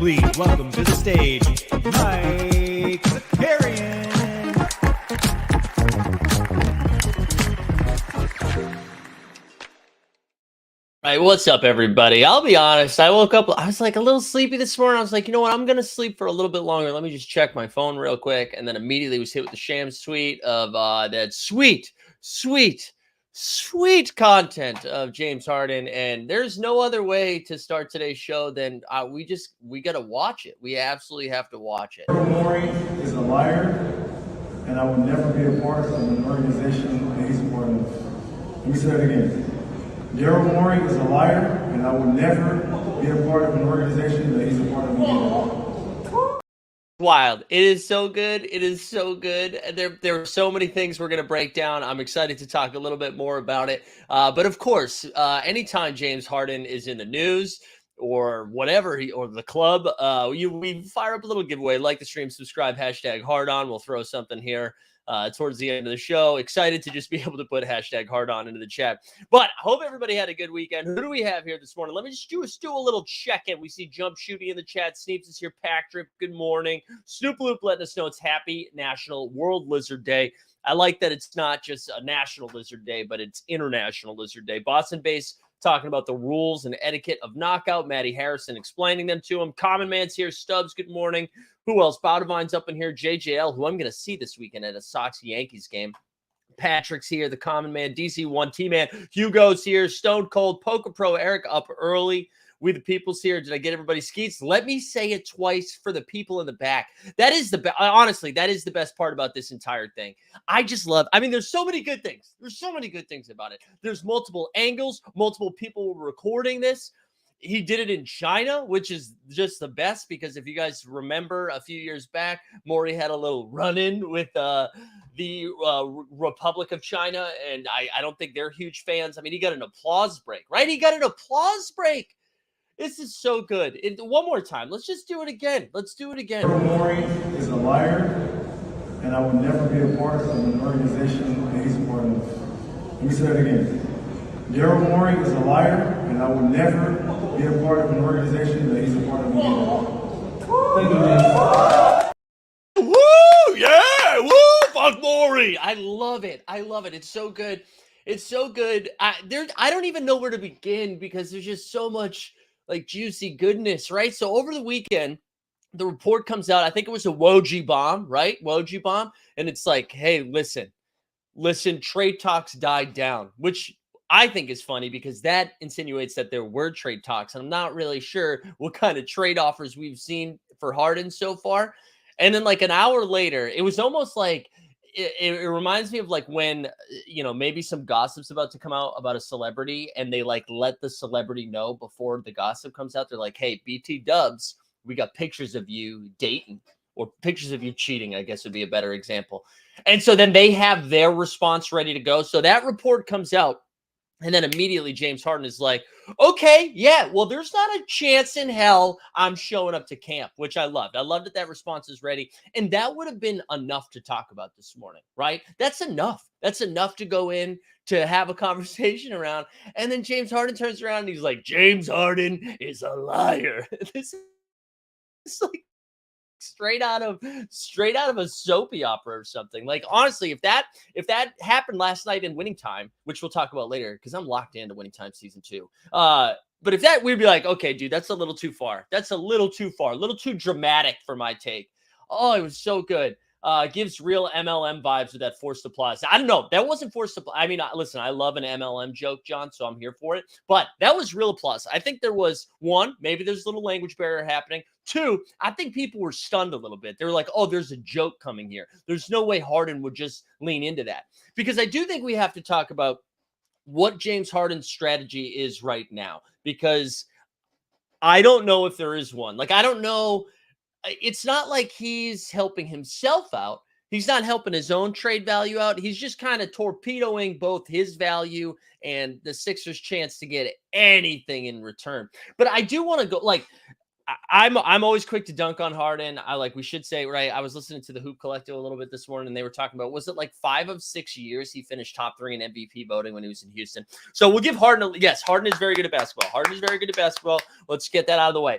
please welcome to the stage, Mike Zakarian. All right, what's up, everybody? I'll be honest. I woke up, I was like a little sleepy this morning. I was like, you know what? I'm going to sleep for a little bit longer. Let me just check my phone real quick. And then immediately was hit with the shams tweet of that sweet content of James Harden. And there's no other way to start today's show than we got to watch it. We absolutely have to watch it. Daryl Morey is a liar, and I will never be a part of an organization that he's a part of. Let me say that again. Daryl Morey is a liar, and I will never be a part of an organization that he's a part of again. Wild. It is so good. It is so good. There are so many things we're going to break down. I'm excited to talk a little bit more about it. But of course, anytime James Harden is in the news or whatever, or the club, we fire up a little giveaway. Like the stream, subscribe, #HardOn. We'll throw something here towards the end of the show. Excited to just be able to put #HardOn into the chat. But I hope everybody had a good weekend. Who do we have here this morning? Let me just do a little check-in. We see Jump Shooting in the chat. Sneeps is here. Patrick, good morning. Snoop Loop letting us know it's Happy National World Lizard Day. I like that it's not just a National Lizard Day, but it's International Lizard Day. Boston Base talking about the rules and etiquette of knockout. Maddie Harrison explaining them to him. Common Man's here. Stubbs, good morning. Who else? Bowdevine's up in here. JJL, who I'm going to see this weekend at a Sox-Yankees game. Patrick's here. The Common Man. DC1 T-Man. Hugo's here. Stone Cold. Poker Pro. Eric up early. We the people's here. Did I get everybody's skeets? Let me say it twice for the people in the back. That is the best. Honestly, that is the best part about this entire thing. I just love, there's so many good things. There's so many good things about it. There's multiple angles. Multiple people were recording this. He did it in China, which is just the best, because if you guys remember a few years back, Morey had a little run-in with the Republic of China, and I don't think they're huge fans. He got an applause break, right? He got an applause break. This is so good. One more time. Let's just do it again. Let's do it again. Daryl Morey is a liar, and I will never be a part of an organization that he's a part of. Let me say that again. Daryl Morey is a liar, and I will never be a part of an organization that he's a part of again. Thank you, man. Woo! Yeah! Woo! Fuck Morey! I love it. I love it. It's so good. It's so good. I don't even know where to begin, because there's just so much juicy goodness, right? So over the weekend, the report comes out. I think it was a Woj bomb, right? Woj bomb. And it's like, hey, listen, trade talks died down, which I think is funny, because that insinuates that there were trade talks. And I'm not really sure what kind of trade offers we've seen for Harden so far. And then an hour later, it was almost like, it reminds me of when, maybe some gossip's about to come out about a celebrity, and they let the celebrity know before the gossip comes out. They're like, hey, BT Dubs, we got pictures of you dating, or pictures of you cheating, I guess would be a better example. And so then they have their response ready to go. So that report comes out. And then immediately James Harden is like, okay, yeah, well, there's not a chance in hell I'm showing up to camp, which I loved. I loved that response is ready. And that would have been enough to talk about this morning, right? That's enough. That's enough to go in to have a conversation around. And then James Harden turns around and he's like, James Harden is a liar. This is like straight out of a soapy opera or something. Like, honestly, if that happened last night in Winning Time, which we'll talk about later, because I'm locked into Winning Time season 2. But if that, we'd be like, okay, dude, that's a little too far. That's a little too far, a little too dramatic for my take. Oh, it was so good. Gives real MLM vibes with that forced applause. I don't know. That wasn't forced applause. I mean, listen, I love an MLM joke, John, so I'm here for it. But that was real applause. I think there was, one, maybe there's a little language barrier happening. Two, I think people were stunned a little bit. They were like, oh, there's a joke coming here. There's no way Harden would just lean into that. Because I do think we have to talk about what James Harden's strategy is right now. Because I don't know if there is one. Like, I don't know. It's not like he's helping himself out. He's not helping his own trade value out. He's just kind of torpedoing both his value and the Sixers' chance to get anything in return. But I do want to go, like, I'm always quick to dunk on Harden. We should say, right, I was listening to the Hoop Collective a little bit this morning, and they were talking about, was it like 5 of 6 years he finished top 3 in MVP voting when he was in Houston? So we'll give Harden yes, Harden is very good at basketball. Harden is very good at basketball. Let's get that out of the way.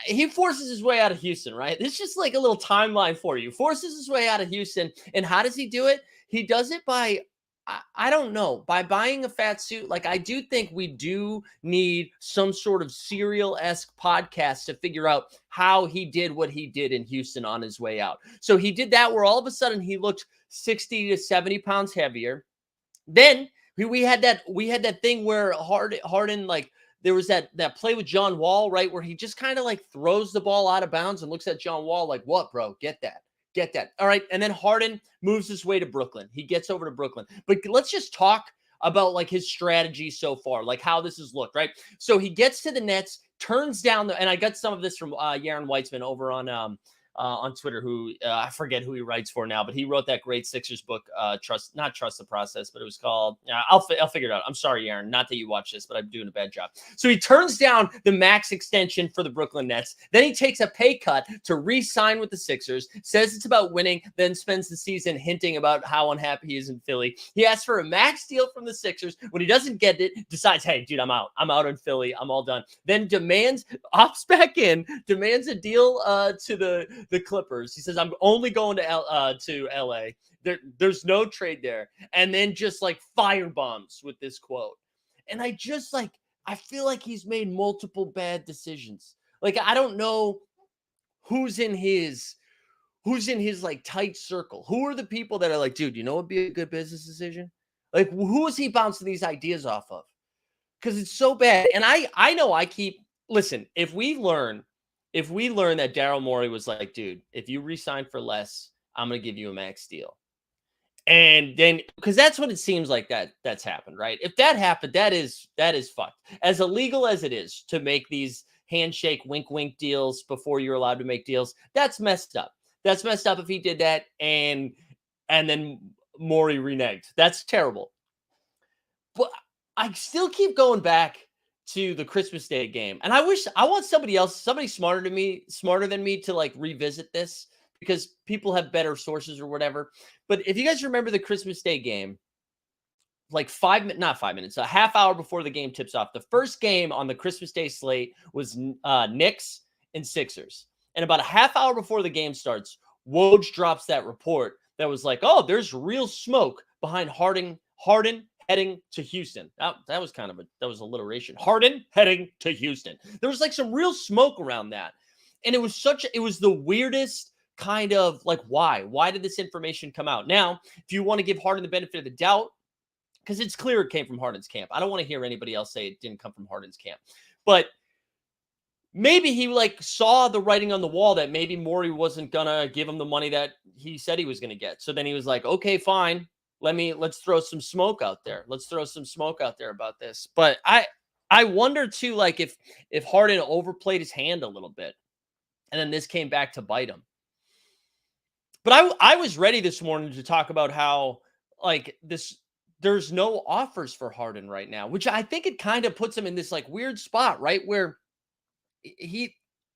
He forces his way out of Houston, right? It's just like a little timeline for you. Forces his way out of Houston. And how does he do it? He does it by, I don't know, by buying a fat suit. Like, I do think we do need some sort of serial-esque podcast to figure out how he did what he did in Houston on his way out. So he did that where all of a sudden he looked 60 to 70 pounds heavier. Then we had that thing where Harden, like, there was that play with John Wall, right, where he just kind of like throws the ball out of bounds and looks at John Wall like, what, bro? Get that. All right. And then Harden moves his way to Brooklyn. He gets over to Brooklyn. But let's just talk about like his strategy so far, like how this has looked, right? So he gets to the Nets, turns down and I got some of this from Yaron Weitzman over on Twitter, who I forget who he writes for now, but he wrote that great Sixers book, not Trust the Process, but it was called, I'll figure it out. I'm sorry, Aaron, not that you watch this, but I'm doing a bad job. So he turns down the max extension for the Brooklyn Nets. Then he takes a pay cut to re-sign with the Sixers, says it's about winning, then spends the season hinting about how unhappy he is in Philly. He asks for a max deal from the Sixers. When he doesn't get it, decides, hey, dude, I'm out. I'm out in Philly. I'm all done. Then opts back in, demands a deal to the Clippers. He says, I'm only going to LA. There's no trade there. And then just like firebombs with this quote. And I feel like he's made multiple bad decisions. Like, I don't know who's in his like tight circle. Who are the people that are like, dude, you know what would be a good business decision? Like, who is he bouncing these ideas off of? Because it's so bad. And I know listen, if we learn that Daryl Morey was like, dude, if you resign for less, I'm going to give you a max deal. And then, because that's what it seems like that's happened, right? If that happened, that is fucked. As illegal as it is to make these handshake, wink, wink deals before you're allowed to make deals, that's messed up. That's messed up if he did that and then Morey reneged. That's terrible. But I still keep going back to the Christmas Day game. And I want somebody smarter than me to like revisit this, because people have better sources or whatever. But if you guys remember the Christmas Day game, like not 5 minutes, a half hour before the game tips off, the first game on the Christmas Day slate was Knicks and Sixers. And about a half hour before the game starts, Woj drops that report that was like, oh, there's real smoke behind Harden heading to Houston. That was alliteration. Harden heading to Houston. There was like some real smoke around that. And it was the weirdest kind of like, why did this information come out? Now, if you want to give Harden the benefit of the doubt, because it's clear it came from Harden's camp. I don't want to hear anybody else say it didn't come from Harden's camp. But maybe he like saw the writing on the wall that maybe Morey wasn't gonna give him the money that he said he was gonna get. So then he was like, okay, fine. Let's throw some smoke out there. Let's throw some smoke out there about this. But I wonder too, like if Harden overplayed his hand a little bit, and then this came back to bite him. But I was ready this morning to talk about how like there's no offers for Harden right now, which I think it kind of puts him in this like weird spot, right? Where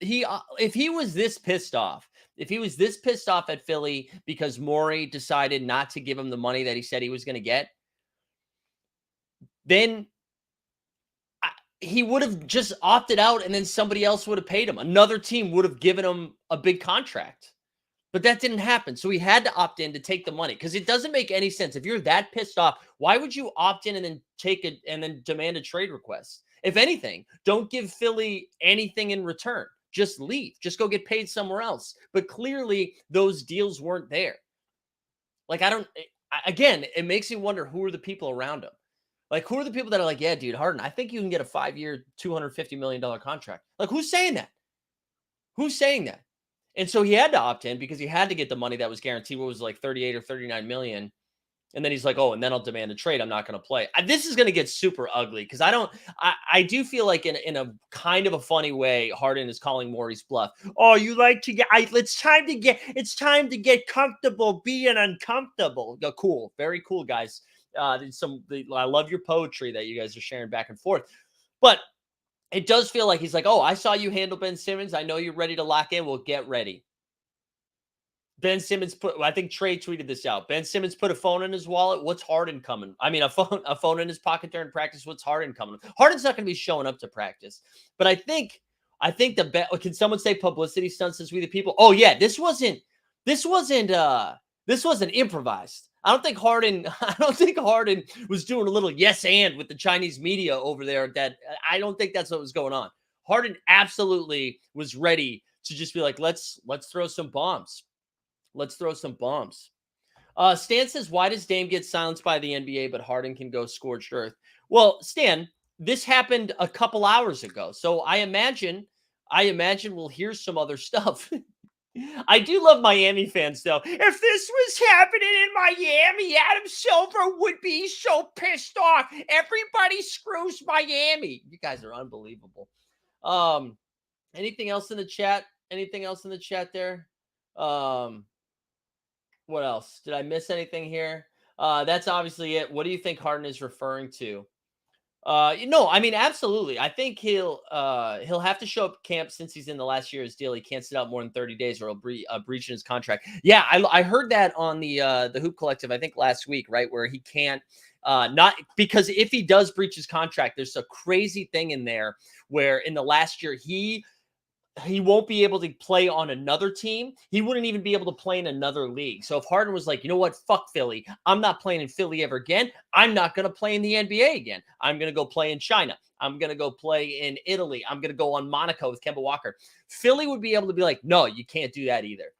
if he was this pissed off, at Philly because Morey decided not to give him the money that he said he was going to get, then he would have just opted out and then somebody else would have paid him. Another team would have given him a big contract. But that didn't happen. So he had to opt in to take the money because it doesn't make any sense. If you're that pissed off, why would you opt in and then take it and then demand a trade request? If anything, don't give Philly anything in return. Just leave. Just go get paid somewhere else. But clearly, those deals weren't there. Like, again, it makes me wonder who are the people around him. Like, who are the people that are like, yeah, dude, Harden, I think you can get a 5-year, $250 million contract. Like, who's saying that? Who's saying that? And so he had to opt in because he had to get the money that was guaranteed. What was it, like 38 or 39 million. And then he's like, oh, and then I'll demand a trade. I'm not going to play. This is going to get super ugly because I do feel like in a kind of a funny way, Harden is calling Morey's bluff. Oh, you like to get, it's time to get comfortable being uncomfortable. Cool. Very cool, guys. I love your poetry that you guys are sharing back and forth. But it does feel like he's like, oh, I saw you handle Ben Simmons. I know you're ready to lock in. Well, get ready. Ben Simmons I think Trey tweeted this out. Ben Simmons put a phone in his wallet. What's Harden coming? I mean, a phone in his pocket during practice. What's Harden coming? Harden's not going to be showing up to practice. But I think can someone say publicity stunts since we the people? Oh yeah, this wasn't improvised. I don't think Harden was doing a little yes and with the Chinese media over there. I don't think that's what was going on. Harden absolutely was ready to just be like, let's throw some bombs. Let's throw some bombs. Stan says, why does Dame get silenced by the NBA, but Harden can go scorched earth? Well, Stan, this happened a couple hours ago. So I imagine we'll hear some other stuff. I do love Miami fans, though. If this was happening in Miami, Adam Silver would be so pissed off. Everybody screws Miami. You guys are unbelievable. Anything else in the chat? Anything else in the chat there? What else? Did I miss anything here? That's obviously it. What do you think Harden is referring to? No, I mean, absolutely. I think he'll have to show up at camp since he's in the last year of his deal. He can't sit out more than 30 days or he'll breach in his contract. Yeah, I heard that on the Hoop Collective, I think last week, right? Where he can't not because if he does breach his contract, there's a crazy thing in there where in the last year he won't be able to play on another team. He wouldn't even be able to play in another league. So if Harden was like, you know what, fuck Philly. I'm not playing in Philly ever again. I'm not going to play in the NBA again. I'm going to go play in China. I'm going to go play in Italy. I'm going to go on Monaco with Kemba Walker. Philly would be able to be like, no, you can't do that either,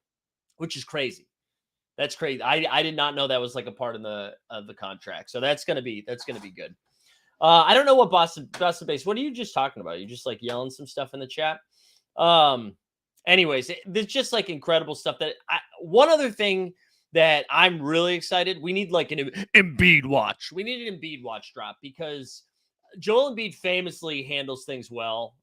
which is crazy. That's crazy. I did not know that was like a part of the contract. So that's going to be good. I don't know what Boston Base. What are you just talking about? You just like yelling some stuff in the chat? Anyways, there's just like incredible stuff one other thing that I'm really excited. We need like an Embiid watch. We need an Embiid watch drop because Joel Embiid famously handles things well.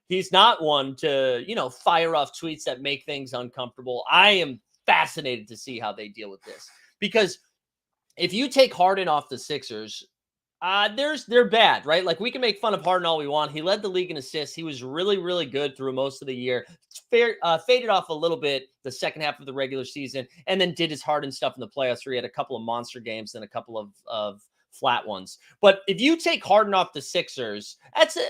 He's not one to, fire off tweets that make things uncomfortable. I am fascinated to see how they deal with this because if you take Harden off the Sixers, they're bad, right? Like we can make fun of Harden all we want. He led the league in assists. He was really, really good through most of the year. Faded off a little bit the second half of the regular season, and then did his Harden stuff in the playoffs where he had a couple of monster games and a couple of flat ones. But if you take Harden off the Sixers,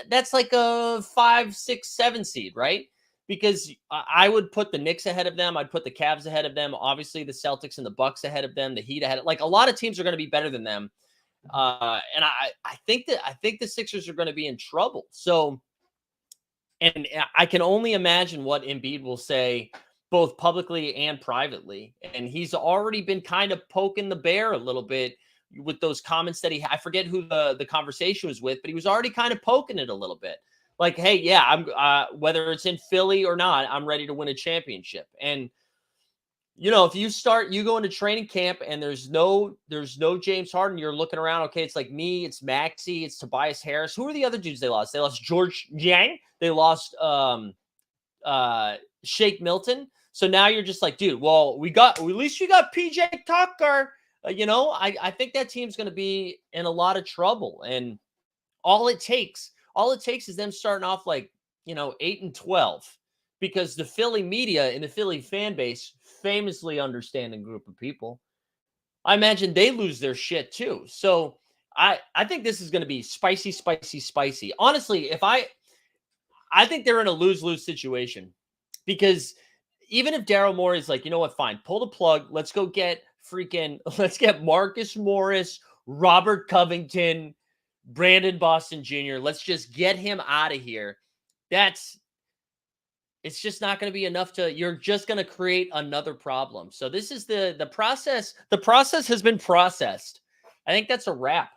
that's like a 5, 6, 7 seed, right? Because I would put the Knicks ahead of them. I'd put the Cavs ahead of them. Obviously, the Celtics and the Bucks ahead of them. The Heat ahead. Like a lot of teams are going to be better than them. And I think the Sixers are going to be in trouble. So, and I can only imagine what Embiid will say both publicly and privately. And he's already been kind of poking the bear a little bit with those comments that I forget who the conversation was with, but he was already kind of poking it a little bit. Like, hey, yeah, I'm whether it's in Philly or not, I'm ready to win a championship. And if you go into training camp and there's no James Harden, you're looking around. Okay, it's like me, it's Maxey, it's Tobias Harris. Who are the other dudes they lost? They lost George Yang. They lost Shake Milton. So now you're just like, dude, well, at least you got PJ Tucker. I think that team's going to be in a lot of trouble. And all it takes is them starting off like 8-12, because the Philly media and the Philly fan base, famously understanding group of people, I imagine they lose their shit too. So I think this is going to be spicy, spicy, spicy. Honestly, I think they're in a lose-lose situation, because even if Daryl Morey is like, you know what, fine, pull the plug. Let's get Marcus Morris, Robert Covington, Brandon Boston Jr. Let's just get him out of here. It's just not going to be enough you're just going to create another problem. So this is the process. The process has been processed. I think that's a wrap.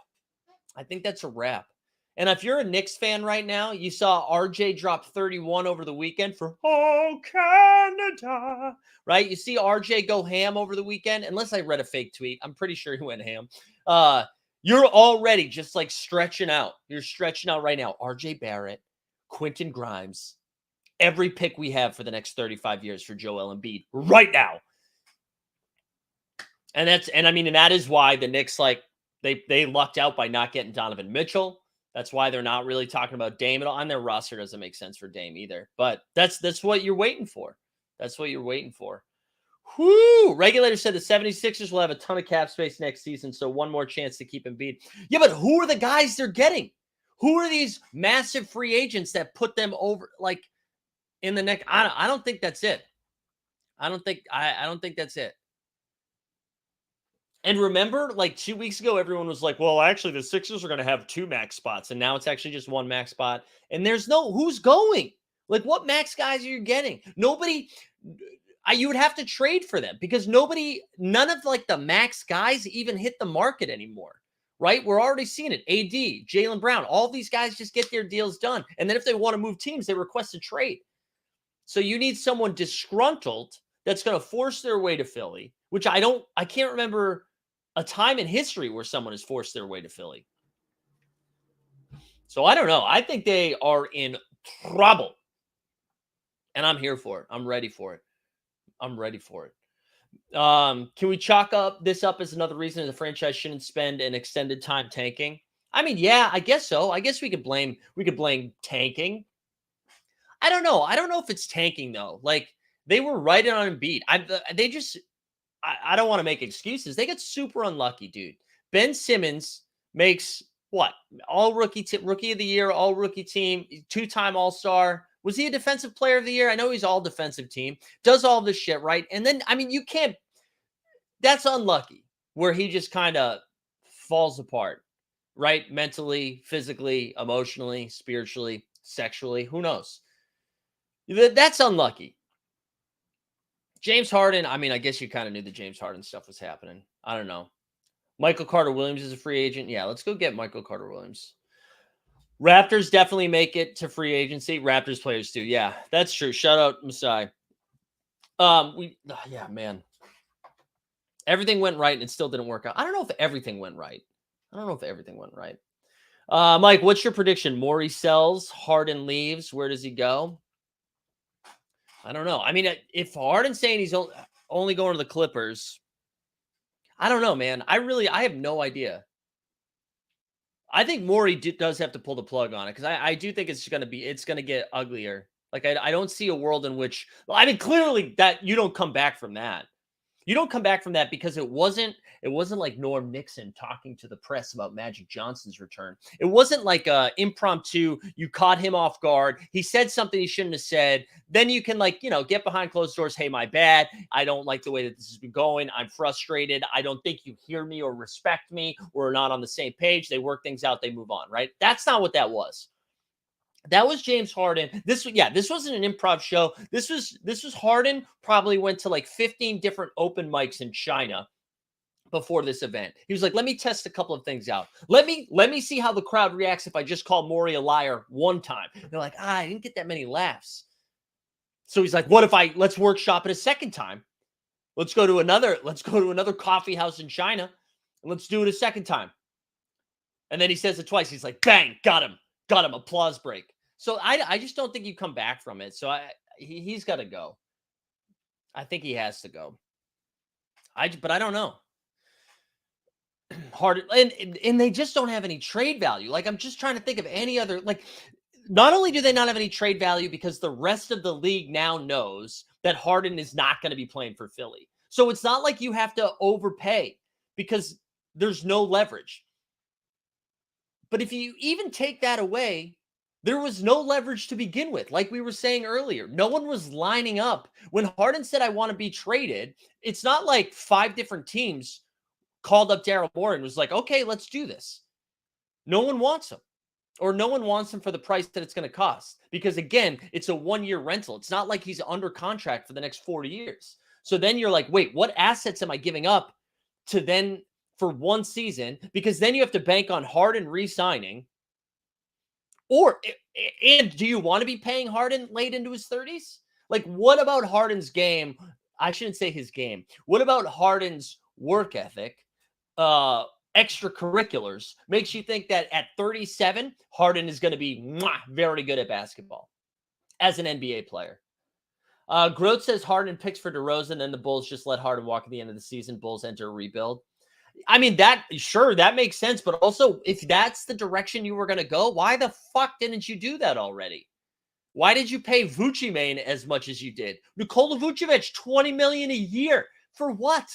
And if you're a Knicks fan right now, you saw RJ drop 31 over the weekend for Canada, right? You see RJ go ham over the weekend, unless I read a fake tweet. I'm pretty sure he went ham. You're already just like stretching out. You're stretching out right now. RJ Barrett, Quentin Grimes, every pick we have for the next 35 years for Joel Embiid right now. And that is why the Knicks, they lucked out by not getting Donovan Mitchell. That's why they're not really talking about Dame at all. On their roster doesn't make sense for Dame either. But that's what you're waiting for. Whoo! Regulator said the 76ers will have a ton of cap space next season, so one more chance to keep Embiid. Yeah, but who are the guys they're getting? Who are these massive free agents that put them over, in the neck? I don't think that's it. I don't think that's it. And remember, 2 weeks ago, everyone was like, well, actually, the Sixers are going to have 2 max spots. And now it's actually just 1 max spot. And who's going? What max guys are you getting? Nobody, you would have to trade for them, because none of the max guys even hit the market anymore, right? We're already seeing it. AD, Jaylen Brown, all these guys just get their deals done. And then if they want to move teams, they request a trade. So you need someone disgruntled that's going to force their way to Philly, which I can't remember a time in history where someone has forced their way to Philly. So I don't know. I think they are in trouble. And I'm here for it. I'm ready for it. Can we chalk this up as another reason the franchise shouldn't spend an extended time tanking? I mean, yeah, I guess so. I guess we could blame tanking. I don't know. I don't know if it's tanking though. They were right on Embiid. I don't want to make excuses. They get super unlucky, dude. Ben Simmons makes what? All rookie of the year, all rookie team, 2-time All-Star. Was he a defensive player of the year? I know he's all defensive team. Does all this shit, right? And then, you can't. That's unlucky, where he just kind of falls apart, right? Mentally, physically, emotionally, spiritually, sexually. Who knows? That's unlucky. James Harden, I guess you kind of knew the James Harden stuff was happening. I don't know. Michael Carter-Williams is a free agent. Yeah, let's go get Michael Carter-Williams. Raptors definitely make it to free agency. Raptors players do. Yeah, that's true. Shout out Masai. Yeah, man. Everything went right and it still didn't work out. I don't know if everything went right. Mike, what's your prediction? Morey sells, Harden leaves. Where does he go? I don't know. If Harden's saying he's only going to the Clippers, I don't know, man. I have no idea. I think Morey does have to pull the plug on it, because I do think it's going to get uglier. I don't see a world in which, clearly that you don't come back from that. You don't come back from that, because it wasn't like Norm Nixon talking to the press about Magic Johnson's return. It wasn't like impromptu. You caught him off guard. He said something he shouldn't have said. Then you can get behind closed doors. Hey, my bad. I don't like the way that this has been going. I'm frustrated. I don't think you hear me or respect me. We're not on the same page. They work things out. They move on, right? That's not what that was. That was James Harden. This wasn't an improv show. This was Harden probably went to 15 different open mics in China before this event. He was like, let me test a couple of things out. Let me see how the crowd reacts if I just call Morey a liar one time. And they're like, I didn't get that many laughs. So he's like, let's workshop it a second time. Let's go to another coffee house in China and let's do it a second time. And then he says it twice. He's like, bang, got him, applause break. So I just don't think you come back from it. So he's got to go. I think he has to go. But I don't know. Harden, and they just don't have any trade value. I'm just trying to think of any other, not only do they not have any trade value because the rest of the league now knows that Harden is not going to be playing for Philly. So it's not like you have to overpay because there's no leverage. But if you even take that away, there was no leverage to begin with. Like we were saying earlier, no one was lining up. When Harden said, I want to be traded, it's not like 5 different teams called up Daryl Morey and was like, okay, let's do this. No one wants him. Or no one wants him for the price that it's going to cost. Because again, it's a 1-year rental. It's not like he's under contract for the next 40 years. So then you're like, wait, what assets am I giving up to then for 1 season? Because then you have to bank on Harden re-signing. And do you want to be paying Harden late into his 30s? Like, what about Harden's game? I shouldn't say his game. What about Harden's work ethic? Extracurriculars makes you think that at 37, Harden is going to be very good at basketball as an NBA player. Groth says Harden picks for DeRozan, and the Bulls just let Harden walk at the end of the season. Bulls enter a rebuild. I mean, that makes sense. But also, if that's the direction you were going to go, why the fuck didn't you do that already? Why did you pay Vucevic as much as you did? Nikola Vucevic, $20 million a year. For what?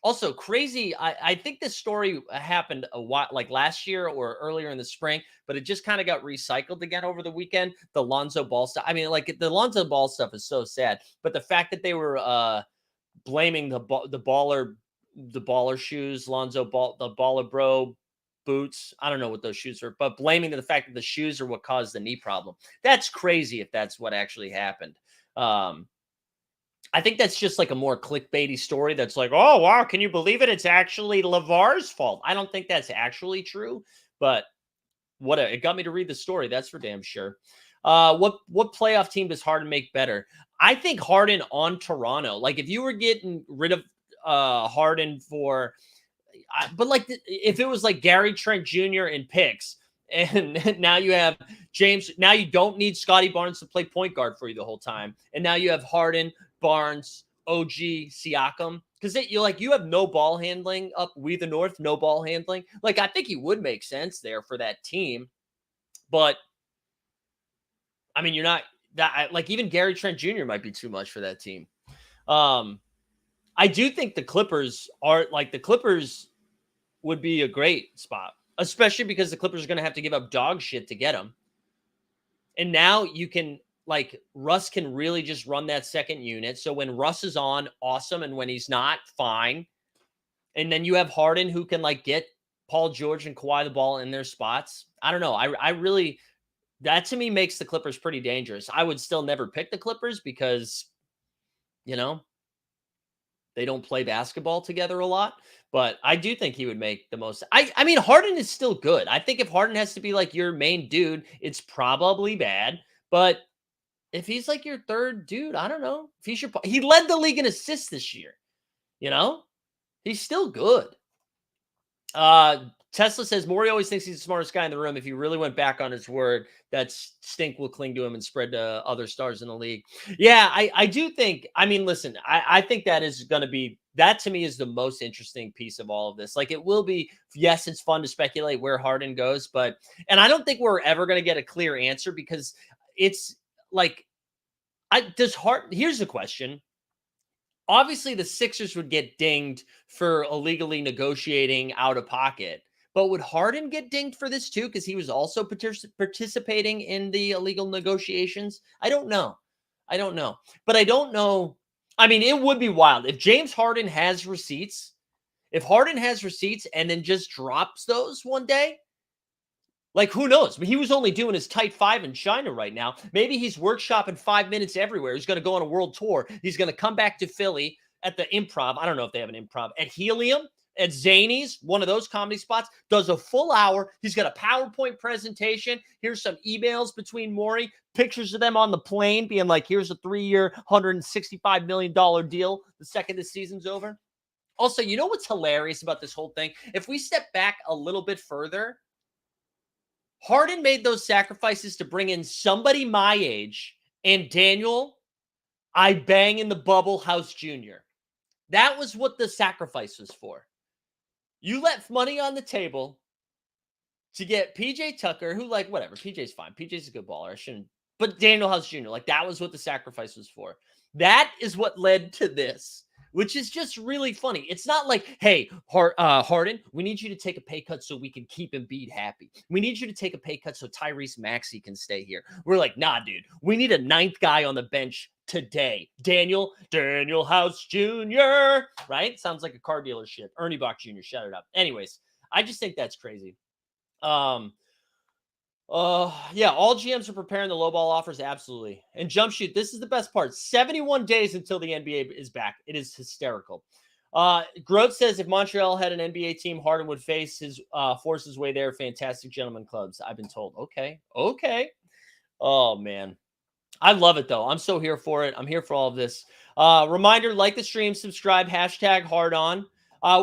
Also, crazy. I think this story happened a while, like last year or earlier in the spring, but it just kind of got recycled again over the weekend. The Lonzo Ball stuff. I mean, like the Lonzo Ball stuff is so sad, but the fact that they were blaming the baller shoes, Lonzo Ball, the baller bro boots. I don't know what those shoes are, but blaming the fact that the shoes are what caused the knee problem. That's crazy if that's what actually happened. I think that's just like a more clickbaity story that's like, oh, wow, can you believe it? It's actually LeVar's fault. I don't think that's actually true, but it got me to read the story. That's for damn sure. What playoff team does Harden make better? I think Harden on Toronto. Like if you were getting rid of Harden for, but like if it was like Gary Trent Jr. in picks, and now you have James. Now you don't need Scotty Barnes to play point guard for you the whole time, and now you have Harden, Barnes, OG, Siakam, because you have no ball handling up the North, no ball handling. Like I think he would make sense there for that team, but I mean you're not that like even Gary Trent Jr. might be too much for that team. I do think the Clippers would be a great spot, especially because the Clippers are going to have to give up dog shit to get him, and now you can. Like Russ can really just run that second unit. So when Russ is on, awesome. And when he's not, fine. And then you have Harden who can like get Paul George and Kawhi the ball in their spots. I don't know. I really, that to me makes the Clippers pretty dangerous. I would still never pick the Clippers because, they don't play basketball together a lot. But I do think he would make the most. I mean, Harden is still good. I think if Harden has to be like your main dude, it's probably bad. But if he's like your third dude, I don't know. If he led the league in assists this year. He's still good. Tesla says Morey always thinks he's the smartest guy in the room. If he really went back on his word, that stink will cling to him and spread to other stars in the league. Yeah, I do think. I mean, listen, I think that is going to be that to me is the most interesting piece of all of this. Like it will be. Yes, it's fun to speculate where Harden goes, and I don't think we're ever going to get a clear answer because it's. Like, here's the question. Obviously, the Sixers would get dinged for illegally negotiating out of pocket. But would Harden get dinged for this too? Because he was also participating in the illegal negotiations? I don't know. But I don't know. I mean, it would be wild. If James Harden has receipts, and then just drops those one day, like, who knows? He was only doing his tight 5 in China right now. Maybe he's workshopping 5 minutes everywhere. He's going to go on a world tour. He's going to come back to Philly at the Improv. I don't know if they have an Improv. At Helium, at Zany's, one of those comedy spots, does a full hour. He's got a PowerPoint presentation. Here's some emails between Morey, pictures of them on the plane being like, here's a 3-year, $165 million deal the second the season's over. Also, you know what's hilarious about this whole thing? If we step back a little bit further, Harden made those sacrifices to bring in somebody my age and Daniel, I bang in the bubble House Jr. That was what the sacrifice was for. You left money on the table to get PJ Tucker, who like whatever, PJ's fine. PJ's a good baller. I shouldn't, but Daniel House Jr. like that was what the sacrifice was for. That is what led to this, which is just really funny. It's not like, hey, Harden, we need you to take a pay cut so we can keep Embiid happy. We need you to take a pay cut so Tyrese Maxey can stay here. We're like, nah, dude, we need a 9th guy on the bench today. Daniel House Jr., right? Sounds like a car dealership. Ernie Bach Jr., shut it up. Anyways, I just think that's crazy. Yeah, all GMs are preparing the lowball offers. Absolutely. And jump shoot, this is the best part. 71 days until the NBA is back. It is hysterical. Grote says if Montreal had an NBA team, Harden would force his way there. Fantastic gentleman clubs, I've been told. Okay. Oh man, I love it though. I'm so here for it. I'm here for all of this. Reminder: like the stream, subscribe. #HardOn.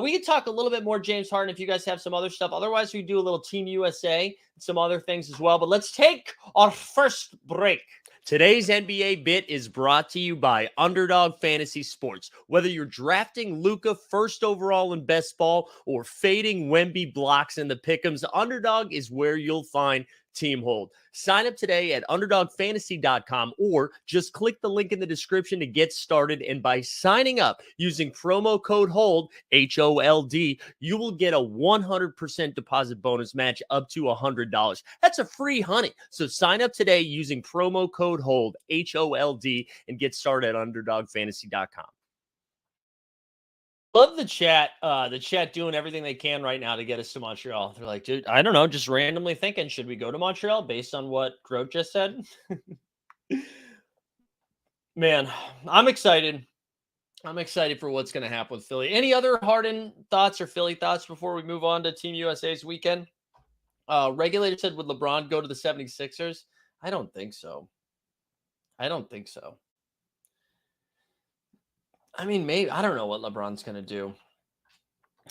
We could talk a little bit more James Harden if you guys have some other stuff. Otherwise, we do a little Team USA and some other things as well. But let's take our first break. Today's NBA Bit is brought to you by Underdog Fantasy Sports. Whether you're drafting Luka first overall in best ball or fading Wemby blocks in the pick'ems, Underdog is where you'll find Team Hold. Sign up today at UnderdogFantasy.com or just click the link in the description to get started. And by signing up using promo code HOLD, HOLD, you will get a 100% deposit bonus match up to $100. That's a free honey. So sign up today using promo code HOLD, HOLD, and get started at UnderdogFantasy.com. Love the chat. The chat doing everything they can right now to get us to Montreal. They're like, dude, I don't know, just randomly thinking, should we go to Montreal based on what Grote just said? Man, I'm excited. I'm excited for what's going to happen with Philly. Any other Harden thoughts or Philly thoughts before we move on to Team USA's weekend? Regulator said, would LeBron go to the 76ers? I don't think so. I mean, maybe. I don't know what LeBron's going to do.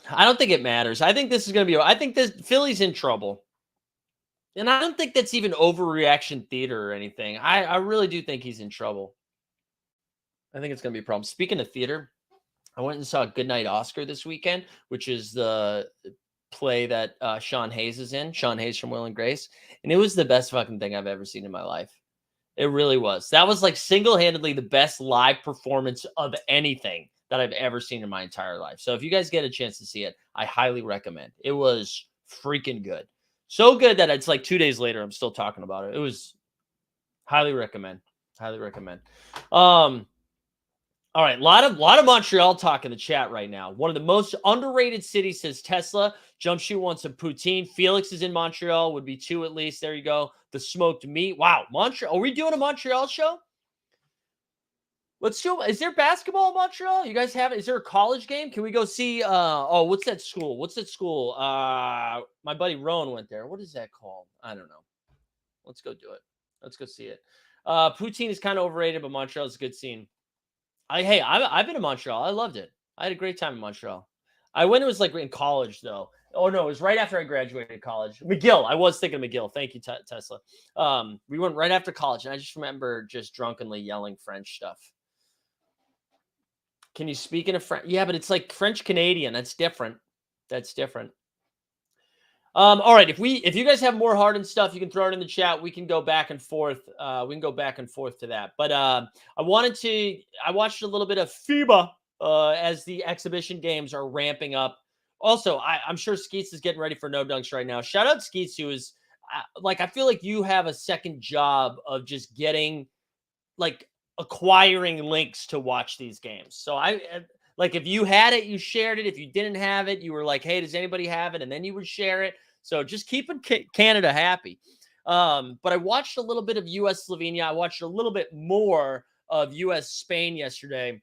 I don't think it matters. I think this is going to be. I think this Philly's in trouble. And I don't think that's even overreaction theater or anything. I really do think he's in trouble. I think it's going to be a problem. Speaking of theater, I went and saw Goodnight Oscar this weekend, which is the play that Sean Hayes is in. Sean Hayes from Will and Grace. And it was the best fucking thing I've ever seen in my life. It really was. That was like single-handedly the best live performance of anything that I've ever seen in my entire life. So if you guys get a chance to see it, I highly recommend. It was freaking good. So good that it's like 2 days later, I'm still talking about it. It was highly recommend. All right, a lot of Montreal talk in the chat right now. One of the most underrated cities, says Tesla. Jumpshoot wants some poutine. Felix is in Montreal, would be 2 at least. There you go. The smoked meat. Wow, Montreal. Are we doing a Montreal show? Let's do. Is there basketball in Montreal? You guys have it? Is there a college game? Can we go see? What's that school? My buddy Rowan went there. What is that called? I don't know. Let's go do it. Let's go see it. Poutine is kind of overrated, but Montreal is a good scene. I've been to Montreal. I loved it. I had a great time in Montreal. I went, it was like in college though. Oh no, it was right after I graduated college. McGill. I was thinking McGill. Thank you, Tesla. We went right after college, and I just remember just drunkenly yelling French stuff. Can you speak in a French? Yeah, but it's like French Canadian. That's different. All right. If you guys have more Harden stuff, you can throw it in the chat. We can go back and forth. To that. But I watched a little bit of FIBA as the exhibition games are ramping up. Also, I'm sure Skeets is getting ready for No Dunks right now. Shout out Skeets, who is I feel like you have a second job of just getting acquiring links to watch these games. So if you had it, you shared it. If you didn't have it, you were like, hey, does anybody have it? And then you would share it. So just keeping Canada happy. But I watched a little bit of U.S. Slovenia. I watched a little bit more of U.S. Spain yesterday.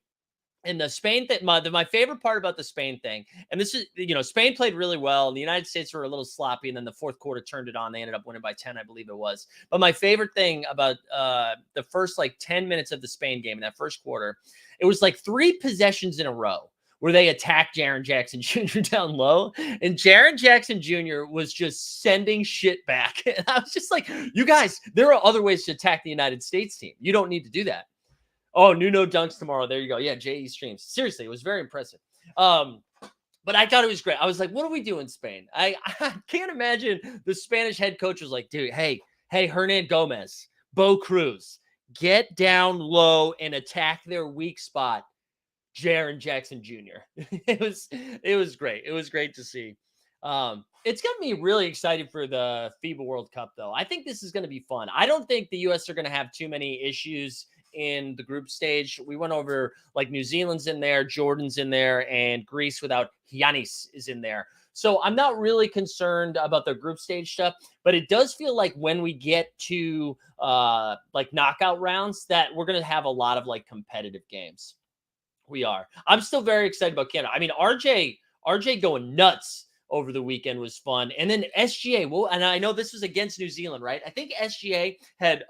And the Spain thing, my favorite part about the Spain thing, and this is, Spain played really well. And the United States were a little sloppy. And then the fourth quarter turned it on. They ended up winning by 10, I believe it was. But my favorite thing about the first 10 minutes of the Spain game in that first quarter, it was 3 possessions in a row where they attacked Jaren Jackson Jr. down low. And Jaren Jackson Jr. was just sending shit back. And I was just like, you guys, there are other ways to attack the United States team. You don't need to do that. Oh, new No Dunks tomorrow. There you go. Yeah, JE streams. Seriously, it was very impressive. But But I thought it was great. I was like, what do we do in Spain? I can't imagine the Spanish head coach was like, dude, hey, Hernan Gomez, Bo Cruz, get down low and attack their weak spot, Jaren Jackson Jr. It was great. It was great to see. It's going to be really excited for the FIBA World Cup, though. I think this is going to be fun. I don't think the U.S. are going to have too many issues in the group stage. We went over like New Zealand's in there, Jordan's in there, and Greece without Giannis is in there. So I'm not really concerned about the group stage stuff, but it does feel like when we get to like knockout rounds that we're going to have a lot of like competitive games. We are. I'm still very excited about Canada. I mean, RJ going nuts over the weekend was fun. And then SGA, well, and I know this was against New Zealand, right? I think SGA had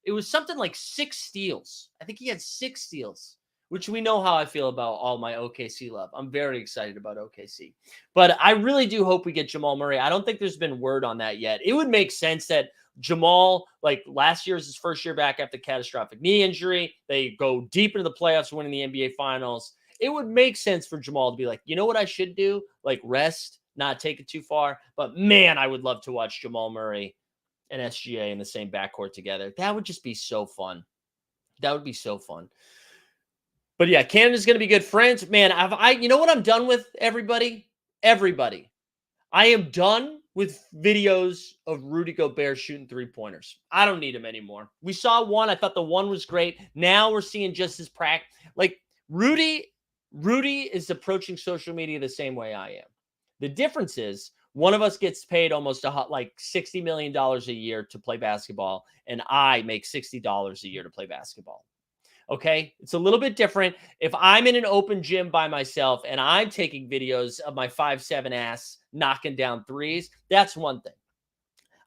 it was something like 6 steals. I think he had 6 steals, which we know how I feel about all my OKC love. I'm very excited about OKC. But I really do hope we get Jamal Murray. I don't think there's been word on that yet. It would make sense that Jamal, like last year is his first year back after catastrophic knee injury. They go deep into the playoffs, winning the NBA Finals. It would make sense for Jamal to be like, you know what I should do? Like rest, not take it too far. But man, I would love to watch Jamal Murray and SGA in the same backcourt together. That would just be so fun. That would be so fun. But yeah, Canada's going to be good. France, man, you know what I'm done with, everybody? Everybody. I am done with videos of Rudy Gobert shooting 3-pointers. I don't need him anymore. We saw one. I thought the one was great. Now we're seeing just his practice. Like Rudy is approaching social media the same way I am. The difference is one of us gets paid almost like $60 million a year to play basketball, and I make $60 a year to play basketball. Okay, it's a little bit different. If I'm in an open gym by myself and I'm taking videos of my 5'7" ass knocking down threes, that's one thing.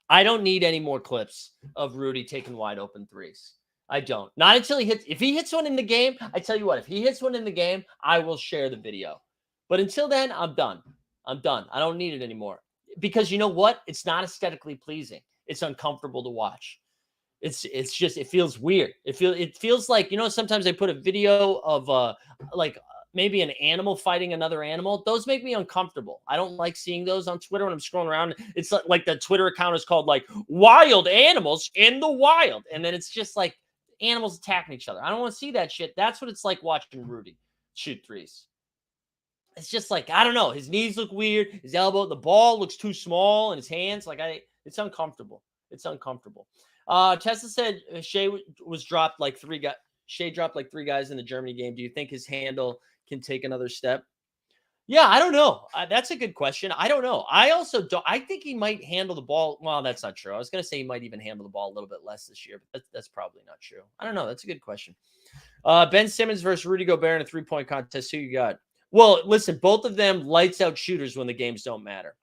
I don't need any more clips of Rudy taking wide open threes. I don't. Not until he hits. If he hits one in the game, I tell you what, if he hits one in the game, I will share the video. But until then, I'm done. I'm done. I don't need it anymore. Because you know what? It's not aesthetically pleasing. It's uncomfortable to watch. It's just, it feels weird. It feels like, you know, sometimes they put a video of like maybe an animal fighting another animal. Those make me uncomfortable. I don't like seeing those on Twitter when I'm scrolling around. It's like the Twitter account is called like Wild Animals in the Wild. And then it's just like animals attacking each other. I don't want to see that shit. That's what it's like watching Rudy shoot threes. It's just like, I don't know. His knees look weird. His elbow, the ball looks too small in his hands. Like it's uncomfortable. It's uncomfortable. Tesla said Shea dropped like 3 guys in the Germany game. Do you think his handle can take another step? Yeah, I don't know. That's a good question. I don't know. I also don't. I think he might handle the ball. Well, that's not true. I was going to say he might even handle the ball a little bit less this year, but that's probably not true. I don't know. That's a good question. Ben Simmons versus Rudy Gobert in a 3-point contest. Who you got? Well, listen, both of them lights out shooters when the games don't matter.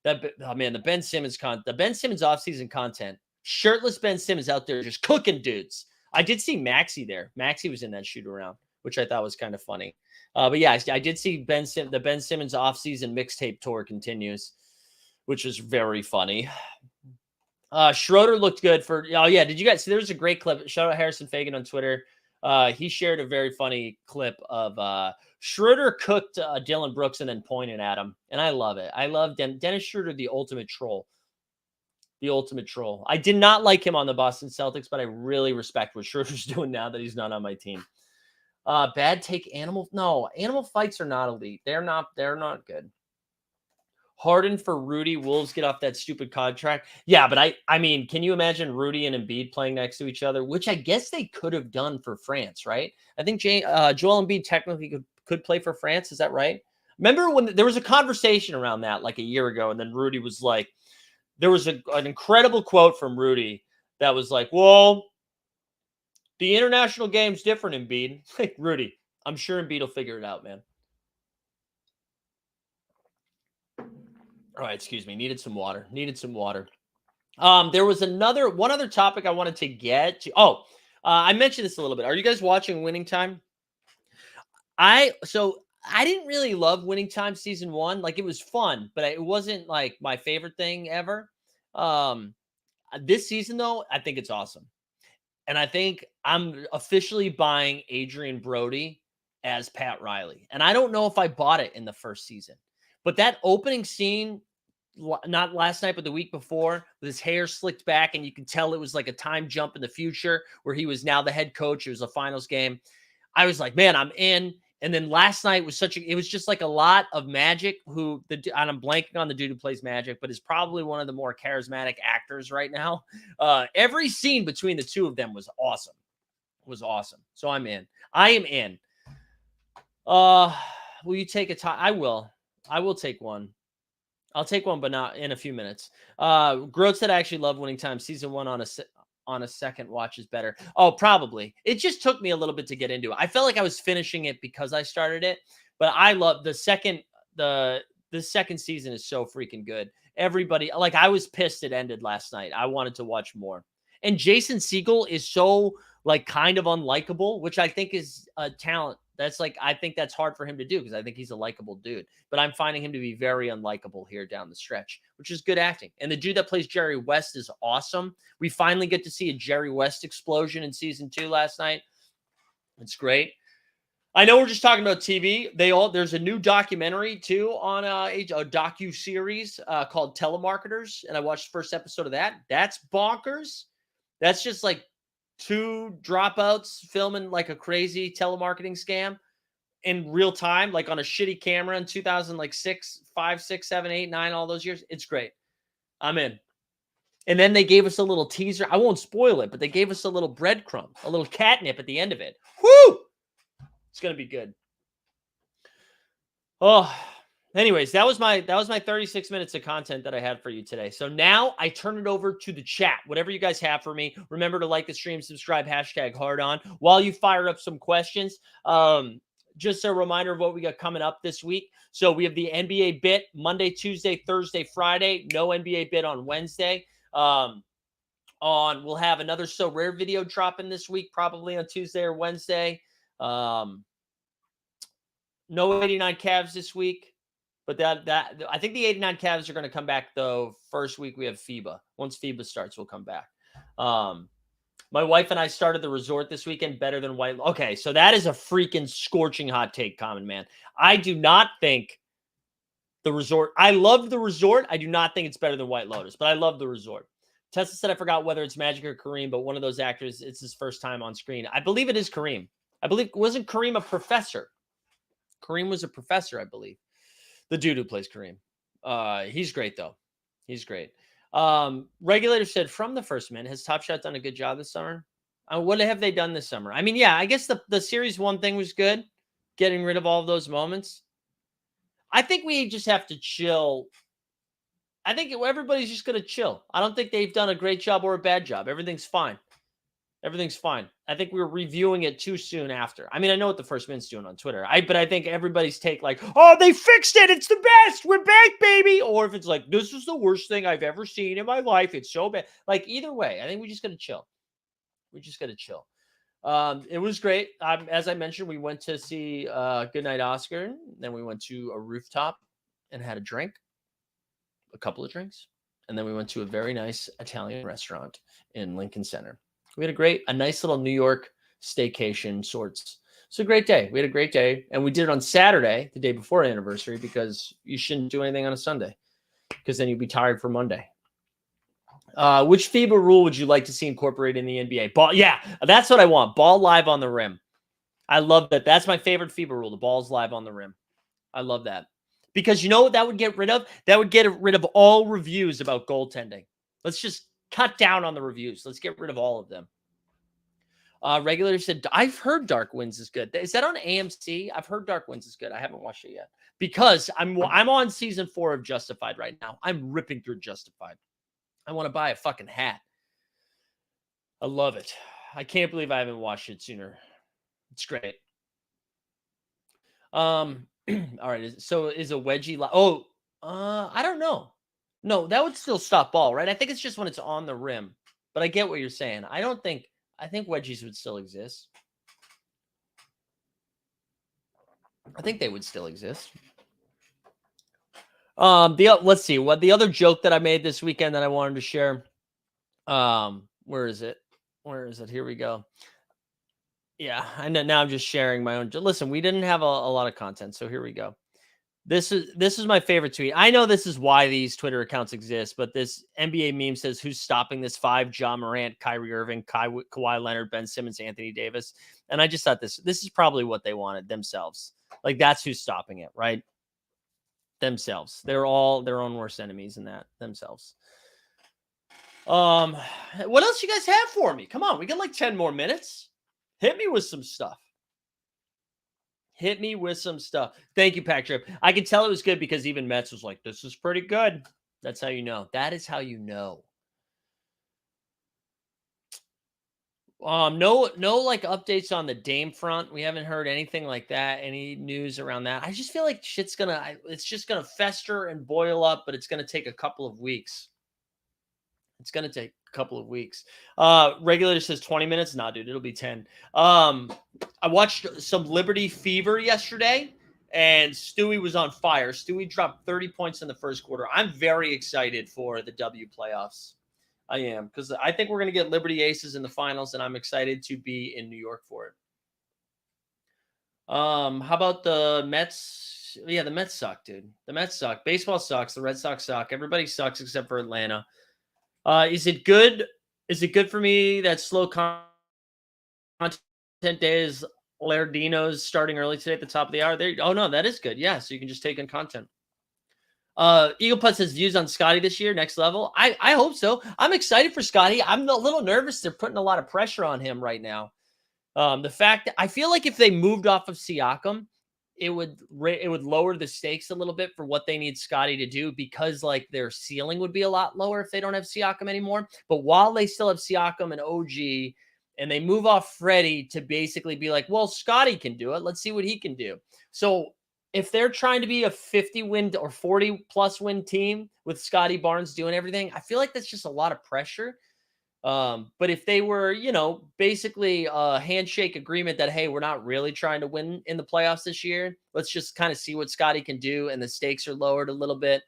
The Ben Simmons offseason content. Shirtless Ben Simmons out there just cooking dudes. I did see Maxey there. Maxey was in that shoot around, which I thought was kind of funny. But yeah, I did see the Ben Simmons offseason mixtape tour continues, which was very funny. Schroeder looked good for. Oh yeah, did you guys see? There's a great clip. Shout out Harrison Fagan on Twitter. He shared a very funny clip of Schroeder cooked Dylan Brooks and then pointed at him, and I love it. I love Dennis Schroeder, the ultimate troll. The ultimate troll. I did not like him on the Boston Celtics, but I really respect what Schroeder's doing now that he's not on my team. Bad take animal. No, animal fights are not elite. They're not good. Harden for Rudy. Wolves get off that stupid contract. Yeah, but I mean, can you imagine Rudy and Embiid playing next to each other? Which I guess they could have done for France, right? I think Joel Embiid technically could play for France. Is that right? Remember when there was a conversation around that like a year ago, and then Rudy was like, there was an incredible quote from Rudy that was like, well, the international game's different, Embiid. Like, Rudy, I'm sure Embiid will figure it out, man. All right, excuse me. Needed some water. There was one other topic I wanted to get to. I mentioned this a little bit. Are you guys watching Winning Time? I didn't really love Winning Time season 1. Like, it was fun, but it wasn't like my favorite thing ever. This season though, I think it's awesome. And I think I'm officially buying Adrian Brody as Pat Riley. And I don't know if I bought it in the first season. But that opening scene, not last night, but the week before, with his hair slicked back, and you can tell it was like a time jump in the future where he was now the head coach. It was a finals game. I was like, man, I'm in. And then last night was it was just like a lot of Magic, and I'm blanking on the dude who plays Magic, but is probably one of the more charismatic actors right now. Every scene between the two of them was awesome. So I'm in. I am in. Will you take a tie? I will take one. I'll take one, but not in a few minutes. Groat said I actually love Winning Time. Season 1 on a second watch is better. Oh, probably. It just took me a little bit to get into it. I felt like I was finishing it because I started it, but I love the second season is so freaking good. Everybody, like, I was pissed it ended last night. I wanted to watch more. And Jason Segel is so like kind of unlikable, which I think is a talent. I think that's hard for him to do because I think he's a likable dude, but I'm finding him to be very unlikable here down the stretch, which is good acting. And the dude that plays Jerry West is awesome. We finally get to see a Jerry West explosion in season 2 last night. It's great. I know we're just talking about TV. There's a new documentary too on a docu-series called Telemarketers. And I watched the first episode of that. That's bonkers. That's just like 2 dropouts filming like a crazy telemarketing scam in real time, like on a shitty camera in 2006, 5, 6, 7, 8, 9, all those years. It's great. I'm in. And then they gave us a little teaser. I won't spoil it, but they gave us a little breadcrumb, a little catnip at the end of it. Woo! It's going to be good. Oh, anyways, that was my 36 minutes of content that I had for you today. So now I turn it over to the chat. Whatever you guys have for me, remember to like the stream, subscribe, #HardOn. While you fire up some questions, just a reminder of what we got coming up this week. So we have the NBA bit Monday, Tuesday, Thursday, Friday. No NBA bit on Wednesday. We'll have another So Rare video dropping this week, probably on Tuesday or Wednesday. No 89 Cavs this week, but that I think the 89 Cavs are going to come back though. First week we have FIBA. Once FIBA starts, we'll come back. My wife and I started the resort this weekend better than White. Okay, so that is a freaking scorching hot take, Common Man. I do not think the resort. I love the resort. I do not think it's better than White Lotus, but I love the resort. Tessa said I forgot whether it's Magic or Kareem, but one of those actors, it's his first time on screen. I believe it is Kareem. Wasn't Kareem a professor? Kareem was a professor, I believe. The dude who plays Kareem. He's great, though. He's great. Regulator said, from the first minute, has Top Shot done a good job this summer? What have they done this summer? I mean, yeah, I guess the Series 1 thing was good. Getting rid of all of those moments. I think we just have to chill. I think everybody's just going to chill. I don't think they've done a great job or a bad job. Everything's fine. Everything's fine. I think we were reviewing it too soon after. I mean, I know what the First Minute's doing on Twitter. But I think everybody's take like, oh, they fixed it. It's the best. We're back, baby. Or if it's like, this is the worst thing I've ever seen in my life. It's so bad. Like, either way, I think we just got to chill. We just got to chill. It was great. As I mentioned, we went to see Goodnight Oscar. Then we went to a rooftop and had a drink, a couple of drinks. And then we went to a very nice Italian restaurant in Lincoln Center. We had a nice little New York staycation sorts. It's a great day. We had a great day. And we did it on Saturday, the day before anniversary, because you shouldn't do anything on a Sunday because then you'd be tired for Monday. Which FIBA rule would you like to see incorporated in the NBA? Ball, yeah, that's what I want. Ball live on the rim. I love that. That's my favorite FIBA rule. The ball's live on the rim. I love that. Because you know what that would get rid of? That would get rid of all reviews about goaltending. Let's just cut down on the reviews. Let's get rid of all of them. Regulator said, I've heard Dark Winds is good. Is that on AMC? I've heard Dark Winds is good. I haven't watched it yet. Because I'm on season 4 of Justified right now. I'm ripping through Justified. I want to buy a fucking hat. I love it. I can't believe I haven't watched it sooner. It's great. All right. So is a wedgie? I don't know. No, that would still stop ball, right? I think it's just when it's on the rim. But I get what you're saying. I think wedgies would still exist. I think they would still exist. Let's see what the other joke that I made this weekend that I wanted to share. Where is it? Here we go. Yeah, I know. Now I'm just sharing my own. Listen, we didn't have a lot of content, so here we go. This is my favorite tweet. I know this is why these Twitter accounts exist, but this NBA meme says, "Who's stopping this 5? John Morant, Kyrie Irving, Kawhi Leonard, Ben Simmons, Anthony Davis." And I just thought this is probably what they wanted themselves. Like that's who's stopping it, right? Themselves. They're all their own worst enemies in that themselves. What else you guys have for me? Come on, we got like 10 more minutes. Hit me with some stuff. Hit me with some stuff. Thank you, Pack Trip. I could tell it was good because even Mets was like, this is pretty good. That's how you know. That is how you know. No like updates on the Dame front. We haven't heard anything like that. Any news around that? I just feel like it's just gonna fester and boil up, but it's gonna take a couple of weeks. It's gonna take a couple of weeks. Regulator says 20 minutes. Nah, dude, it'll be 10. I watched some Liberty Fever yesterday, and Stewie was on fire. Stewie dropped 30 points in the first quarter. I'm very excited for the W playoffs. I am, because I think we're going to get Liberty Aces in the finals, and I'm excited to be in New York for it. How about the Mets? Yeah, the Mets suck, dude. The Mets suck. Baseball sucks. The Red Sox suck. Everybody sucks except for Atlanta. Is it good? Is it good for me that slow content day is Lardino's starting early today at the top of the hour? There. Oh no, that is good. Yeah, so you can just take in content. Eagle Putt says views on Scotty this year, next level. I hope so. I'm excited for Scotty. I'm a little nervous. They're putting a lot of pressure on him right now. The fact that I feel like if they moved off of Siakam, it would lower the stakes a little bit for what they need Scotty to do, because like their ceiling would be a lot lower if they don't have Siakam anymore. But while they still have Siakam and OG, and they move off Freddie to basically be like, well, Scotty can do it. Let's see what he can do. So if they're trying to be a 50 win or 40 plus win team with Scotty Barnes doing everything, I feel like that's just a lot of pressure. But if they were, basically a handshake agreement that, hey, we're not really trying to win in the playoffs this year, let's just kind of see what Scotty can do, and the stakes are lowered a little bit,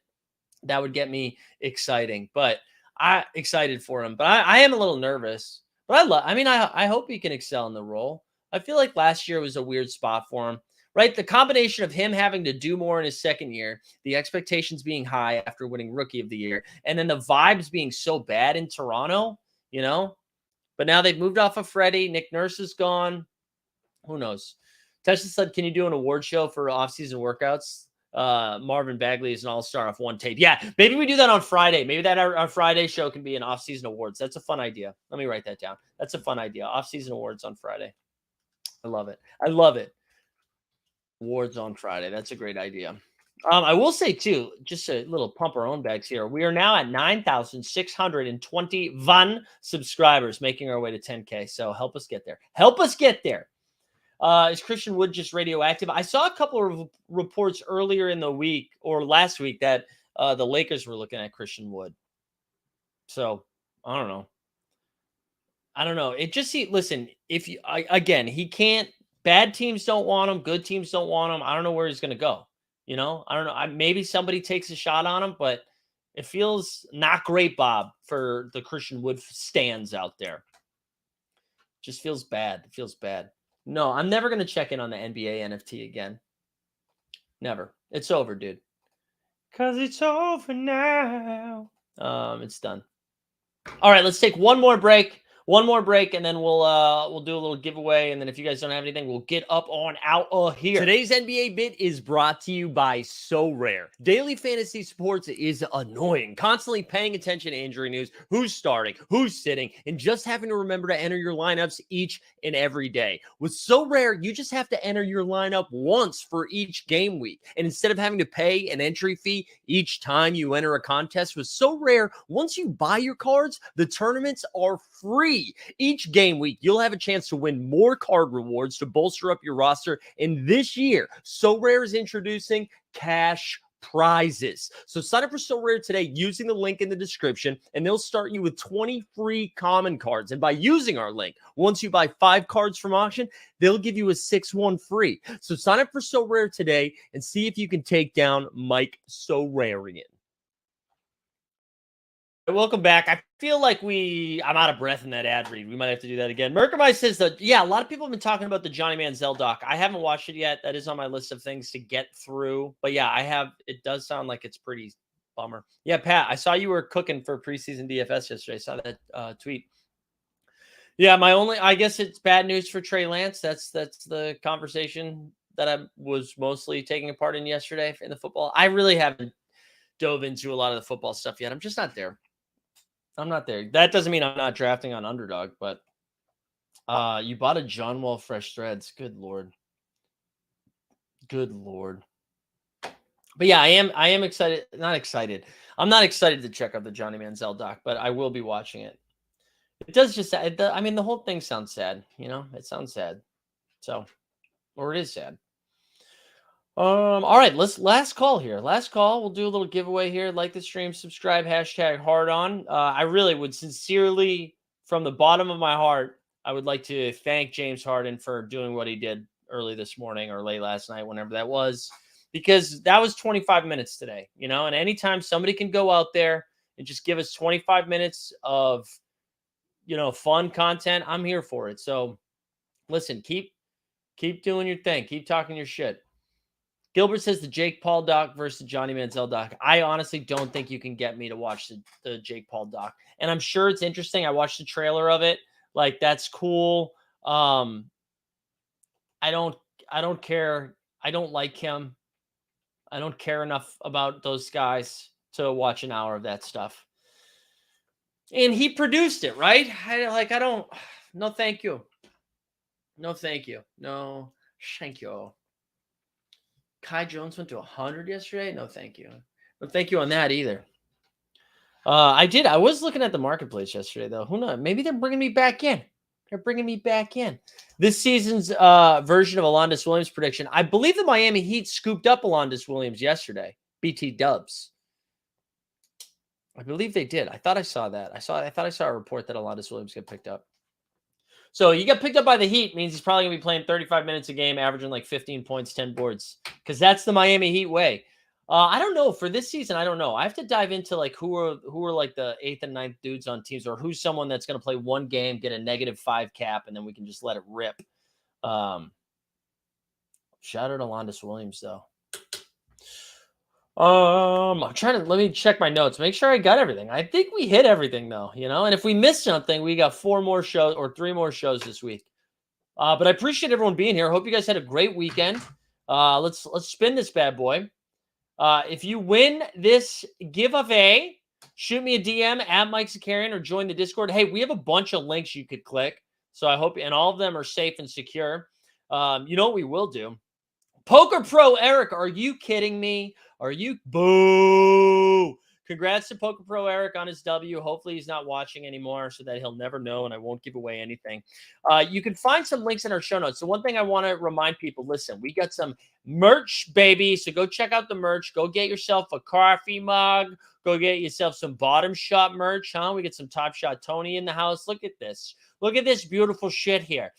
that would get me exciting. But I excited for him. But I am a little nervous. But I hope he can excel in the role. I feel like last year was a weird spot for him. Right? The combination of him having to do more in his second year, the expectations being high after winning Rookie of the Year, and then the vibes being so bad in Toronto, But now they've moved off of Freddie. Nick Nurse is gone. Who knows? Tesla said, can you do an award show for off-season workouts? Marvin Bagley is an all-star off one tape. Yeah, maybe we do that on Friday. Maybe that our Friday show can be an off-season awards. That's a fun idea. Let me write that down. That's a fun idea. Off-season awards on Friday. I love it. I love it. Awards on Friday. That's a great idea. I will say too, just a little pump our own bags here. We are now at 9,621 subscribers, making our way to 10K. So help us get there. Help us get there. Is Christian Wood just radioactive? I saw a couple of reports earlier in the week or last week that the Lakers were looking at Christian Wood. So I don't know. It just listen, he can't. Bad teams don't want him. Good teams don't want him. I don't know where he's going to go. I don't know. Maybe somebody takes a shot on him, but it feels not great, Bob, for the Christian Wood stands out there. Just feels bad. It feels bad. No, I'm never going to check in on the NBA NFT again. Never. It's over, dude. Because it's over now. It's done. All right, let's take one more break. And then we'll do a little giveaway. And then if you guys don't have anything, we'll get up on out of here. Today's NBA bit is brought to you by So Rare. Daily fantasy sports is annoying. Constantly paying attention to injury news, who's starting, who's sitting, and just having to remember to enter your lineups each and every day. With So Rare, you just have to enter your lineup once for each game week. And instead of having to pay an entry fee each time you enter a contest, with So Rare, once you buy your cards, the tournaments are free. Each game week, you'll have a chance to win more card rewards to bolster up your roster. And this year, So Rare is introducing cash prizes. So sign up for So Rare today using the link in the description, and they'll start you with 20 free common cards. And by using our link, once you buy 5 cards from auction, they'll give you a 6th one free. So sign up for So Rare today and see if you can take down Mike So Rarian. welcome back. I feel like I'm out of breath in that ad read. We might have to do that again. Merkerby says that, yeah, a lot of people have been talking about the Johnny Manziel doc. I haven't watched it yet. That is on my list of things to get through. But yeah, it does sound like it's pretty bummer. Yeah, Pat, I saw you were cooking for preseason DFS yesterday. I saw that tweet. Yeah, I guess it's bad news for Trey Lance. That's the conversation that I was mostly taking a part in yesterday in the football. I really haven't dove into a lot of the football stuff yet. I'm just not there. I'm not there. That doesn't mean I'm not drafting on Underdog, but you bought a John Wall Fresh Threads. Good Lord. Good Lord. But yeah, I am excited. Not excited. I'm not excited to check out the Johnny Manziel doc, but I will be watching it. It does just, I mean, the whole thing sounds sad, it sounds sad. So, or it is sad. All right, last call here. Last call. We'll do a little giveaway here. Like the stream, subscribe, #HardOn. I really would sincerely, from the bottom of my heart, I would like to thank James Harden for doing what he did early this morning or late last night, whenever that was, because that was 25 minutes today, and anytime somebody can go out there and just give us 25 minutes of, fun content, I'm here for it. So listen, keep doing your thing. Keep talking your shit. Gilbert says the Jake Paul doc versus the Johnny Manziel doc. I honestly don't think you can get me to watch the Jake Paul doc. And I'm sure it's interesting. I watched the trailer of it. Like, that's cool. I don't care. I don't like him. I don't care enough about those guys to watch an hour of that stuff. And he produced it, right? No, thank you. No, thank you. No, thank you. Kai Jones went to 100 yesterday. No, thank you. No, thank you on that either. I was looking at the marketplace yesterday, though. Who knows? Maybe they're bringing me back in. They're bringing me back in. This season's version of Alondas Williams prediction. I believe the Miami Heat scooped up Alondas Williams yesterday. BT Dubs. I believe they did. I thought I saw that. I thought I saw a report that Alondas Williams got picked up. So you got picked up by the Heat means he's probably going to be playing 35 minutes a game, averaging like 15 points, 10 boards, because that's the Miami Heat way. I don't know. For this season, I don't know. I have to dive into like who are like the 8th and 9th dudes on teams, or who's someone that's going to play one game, get a -5 cap, and then we can just let it rip. Shout out to Alondas Williams, though. Let me check my notes, make sure I got everything. I think we hit everything, though, and if we missed something, we got 4 more shows or 3 more shows this week. But I appreciate everyone being here. Hope you guys had a great weekend. Let's spin this bad boy. If you win this giveaway, shoot me a DM at Mike Zakarian or join the Discord. Hey, we have a bunch of links you could click. So I hope, and all of them are safe and secure. You know what we will do? Poker Pro Eric, are you kidding me? Are you? Boo! Congrats to Poker Pro Eric on his W. Hopefully he's not watching anymore so that he'll never know and I won't give away anything. You can find some links in our show notes. So one thing I want to remind people, listen, we got some merch, baby. So go check out the merch. Go get yourself a coffee mug. Go get yourself some Bottom Shot merch, huh? We get some Top Shot Tony in the house. Look at this. Look at this beautiful shit here.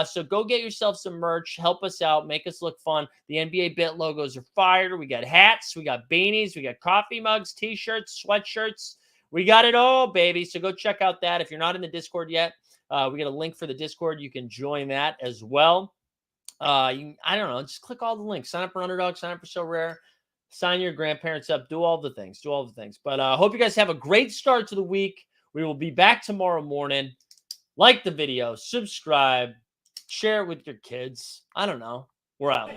So go get yourself some merch. Help us out. Make us look fun. The NBA Bet logos are fire. We got hats. We got beanies. We got coffee mugs, T-shirts, sweatshirts. We got it all, baby. So go check out that. If you're not in the Discord yet, we got a link for the Discord. You can join that as well. I don't know. Just click all the links. Sign up for Underdog. Sign up for So Rare. Sign your grandparents up. Do all the things. Do all the things. But I hope you guys have a great start to the week. We will be back tomorrow morning. Like the video. Subscribe. Share it with your kids. I don't know. We're out.